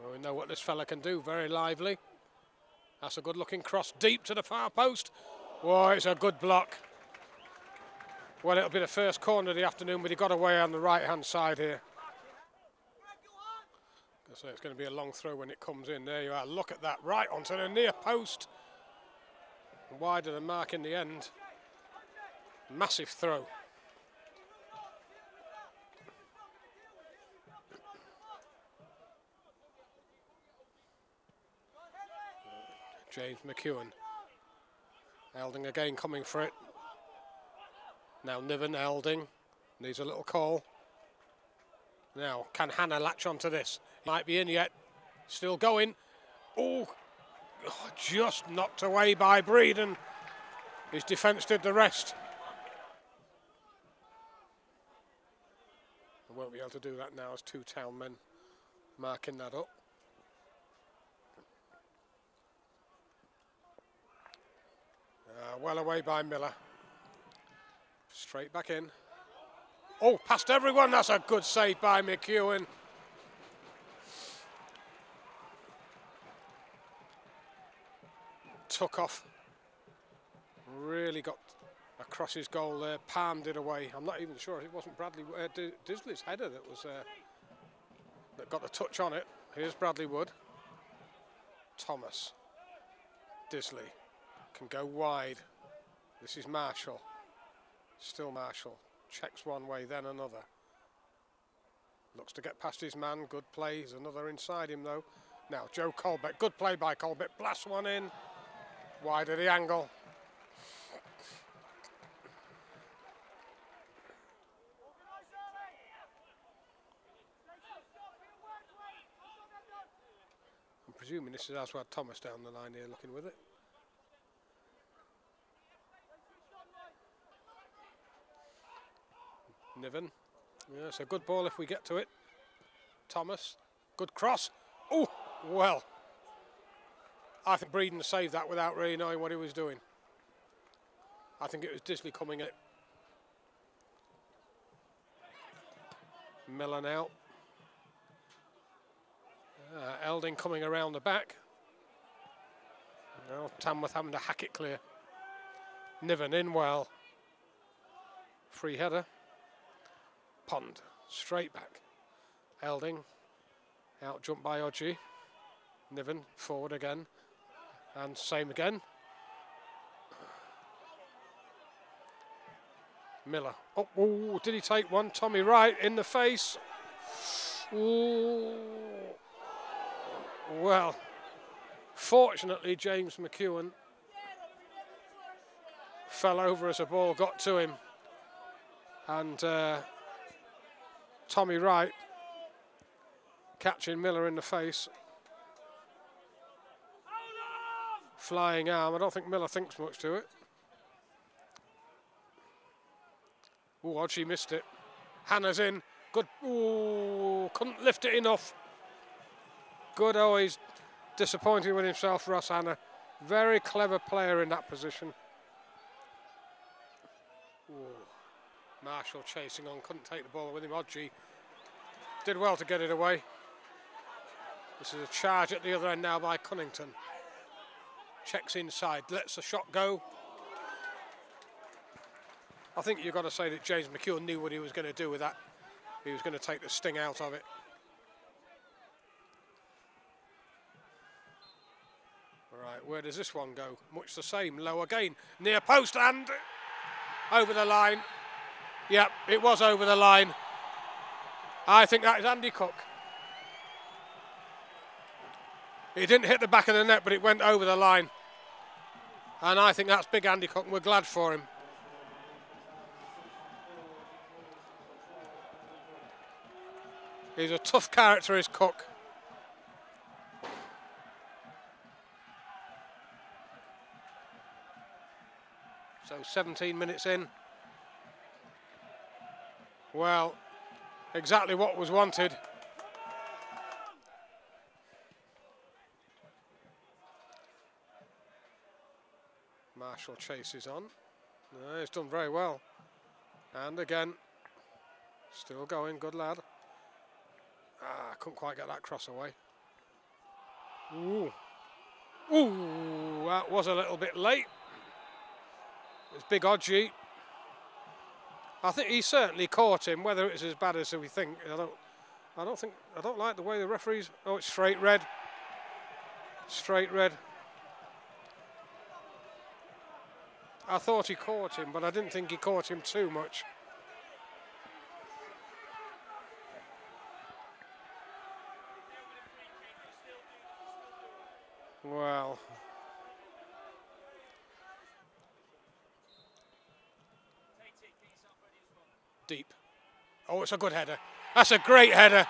Well, we know what this fella can do, very lively. That's a good looking cross, deep to the far post. Whoa, it's a good block. Well, it'll be the first corner of the afternoon, but he got away on the right hand side here. So it's going to be a long throw when it comes in. There you are, look at that, right onto the near post. Wider than mark in the end. Massive throw. James McEwen. Elding again coming for it. Now Niven, Elding, needs a little call. Now, can Hannah latch onto this? Might be in yet, still going. Oh, just knocked away by Breeden. His defence did the rest. I won't be able to do that now as two town men marking that up. Well away by Miller. Straight back in. Oh, past everyone. That's a good save by McEwen. Took off. Really got across his goal there. Palmed it away. I'm not even sure it wasn't Bradley Disley's header that was that got the touch on it. Here's Bradley Wood. Thomas. Disley can go wide. This is Marshall. Still Marshall. Checks one way, then another. Looks to get past his man. Good play. There's another inside him, though. Now, Joe Colbeck. Good play by Colbeck. Blasts one in. Wide of the angle. I'm presuming this is Aswad Thomas down the line here looking with it. Niven. Yeah, it's a good ball if we get to it. Thomas. Good cross. Oh, well. I think Breeden saved that without really knowing what he was doing. I think it was Disley coming at Miller now. Elding coming around the back. Now Tamworth having to hack it clear. Niven in well. Free header. Pond, straight back. Elding, out jump by Odgie. Niven, forward again. And same again. Miller. Oh, ooh, did he take one? Tommy Wright in the face. Ooh. Well, fortunately, James McEwen fell over as the ball got to him. And Tommy Wright catching Miller in the face. Flying arm. I don't think Miller thinks much to it. Ooh, Odgie missed it. Hannah's in. Good. Ooh, couldn't lift it enough. Good. Oh, he's disappointed with himself, Ross Hannah. Very clever player in that position. Ooh. Marshall chasing on, couldn't take the ball with him. Odgie did well to get it away. This is a charge at the other end now by Cunnington. Checks inside, lets the shot go. I think you've got to say that James McEwen knew what he was going to do with that. He was going to take the sting out of it. Right, where does this one go? Much the same, low again. Near post and over the line. Yep, it was over the line. I think that is Andy Cook. It didn't hit the back of the net, but it went over the line. And I think that's big Andy Cook, and we're glad for him. He's a tough character, is Cook. So 17 minutes in. Well, exactly what was wanted. Marshall chases on. No, he's done very well. And again, still going, good lad. Couldn't quite get that cross away. Ooh. Ooh, that was a little bit late. It's big Odgie. I think he certainly caught him. Whether it's as bad as we think, I don't like the way the referees. Oh, it's straight red. Straight red. I thought he caught him, but I didn't think he caught him too much. Well, deep. Oh, it's a good header. That's a great header.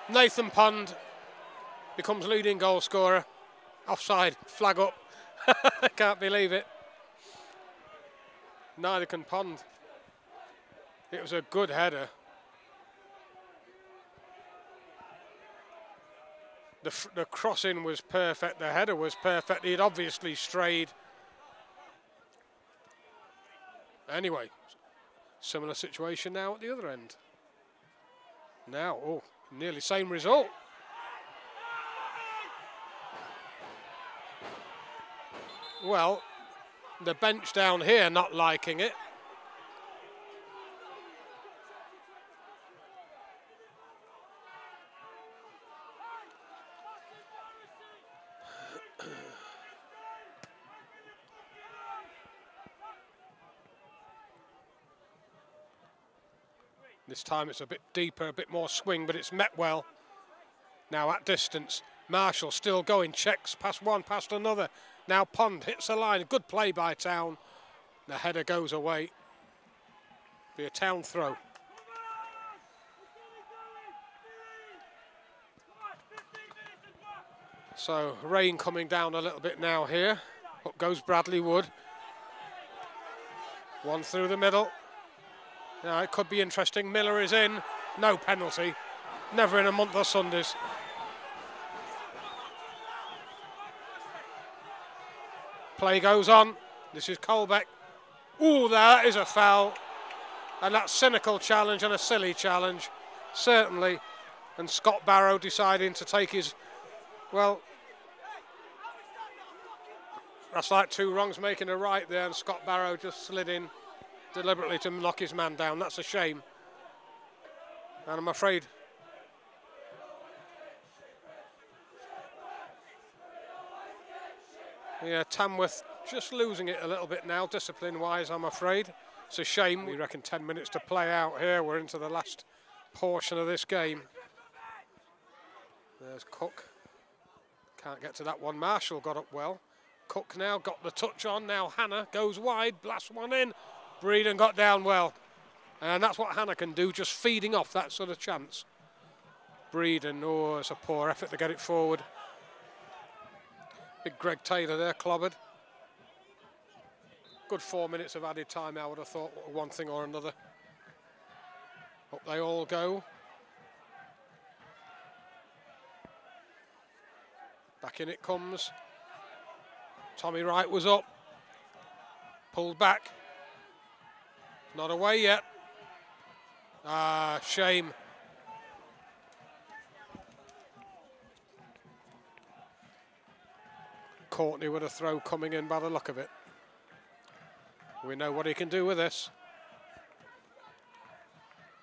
Nathan Pond becomes leading goal scorer. Offside, flag up. I can't believe it. Neither can Pond. It was a good header. The crossing was perfect, the header was perfect. He'd obviously strayed. Anyway, similar situation now at the other end. Now, oh, nearly same result. Well, the bench down here not liking it. This time it's a bit deeper, a bit more swing, but it's met well. Now at distance, Marshall still going, checks past one, past another. Now Pond hits the line, good play by Town. The header goes away. Be a Town throw. So rain coming down a little bit now here. Up goes Bradley Wood. One through the middle. Now it could be interesting. Miller is in. No penalty. Never in a month of Sundays. Play goes on. This is Colbeck. Ooh, that is a foul. And that's a cynical challenge and a silly challenge. Certainly. And Scott Barrow deciding to take his, well, that's like two wrongs making a right there, and Scott Barrow just slid in deliberately to knock his man down. That's a shame. And I'm afraid yeah, Tamworth just losing it a little bit now, discipline-wise, I'm afraid. It's a shame. We reckon 10 minutes to play out here. We're into the last portion of this game. There's Cook. Can't get to that one. Marshall got up well. Cook now got the touch on. Now Hannah goes wide, blasts one in. Breeden got down well. And that's what Hannah can do, just feeding off that sort of chance. Breeden, oh, it's a poor effort to get it forward. Big Greg Taylor there, clobbered. Good 4 minutes of added time, I would have thought, one thing or another. Up they all go. Back in it comes. Tommy Wright was up. Pulled back. Not away yet. Ah, shame. Courtney with a throw coming in by the look of it. We know what he can do with this.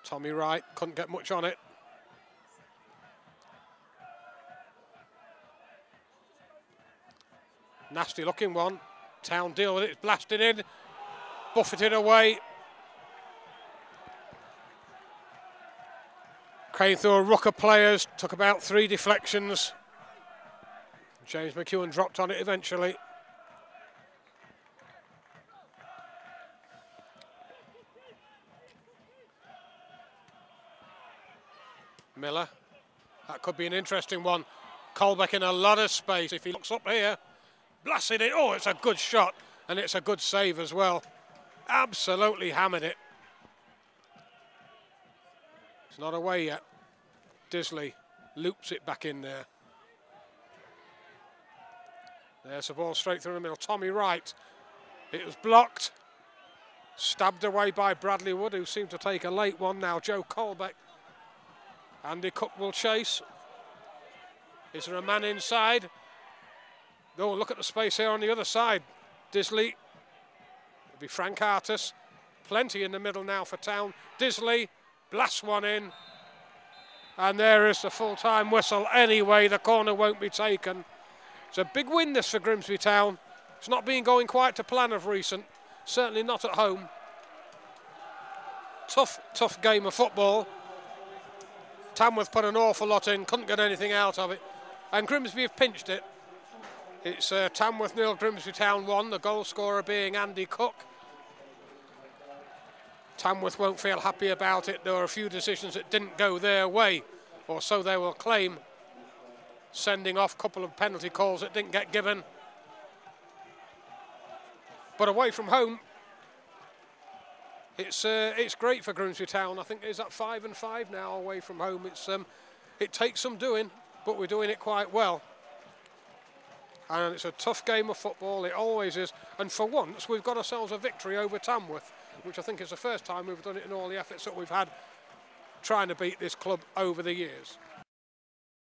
Tommy Wright couldn't get much on it. Nasty looking one. Town deal with it, it's blasted in. Buffeted away. Came through a ruck of players, took about 3 deflections. James McEwen dropped on it eventually. Miller, that could be an interesting one. Colbeck in a lot of space if he looks up here. Blasted it, oh, it's a good shot, and it's a good save as well. Absolutely hammered it. It's not away yet. Disley loops it back in there. There's the ball straight through the middle. Tommy Wright. It was blocked. Stabbed away by Bradley Wood, who seemed to take a late one now. Joe Colbeck. Andy Cook will chase. Is there a man inside? Oh, look at the space here on the other side. Disley. It'll be Frank Artis. Plenty in the middle now for Town. Disley blasts one in. And there is the full-time whistle. Anyway, the corner won't be taken. It's a big win this for Grimsby Town. It's not been going quite to plan of recent. Certainly not at home. Tough game of football. Tamworth put an awful lot in, couldn't get anything out of it. And Grimsby have pinched it. It's Tamworth 0, Grimsby Town 1, the goal scorer being Andy Cook. Tamworth won't feel happy about it. There were a few decisions that didn't go their way, or so they will claim. Sending off a couple of penalty calls that didn't get given. But away from home, it's great for Grimsby Town. I think it's at 5-5 now away from home. It takes some doing, but we're doing it quite well. And it's a tough game of football, it always is. And for once, we've got ourselves a victory over Tamworth, which I think is the first time we've done it in all the efforts that we've had trying to beat this club over the years.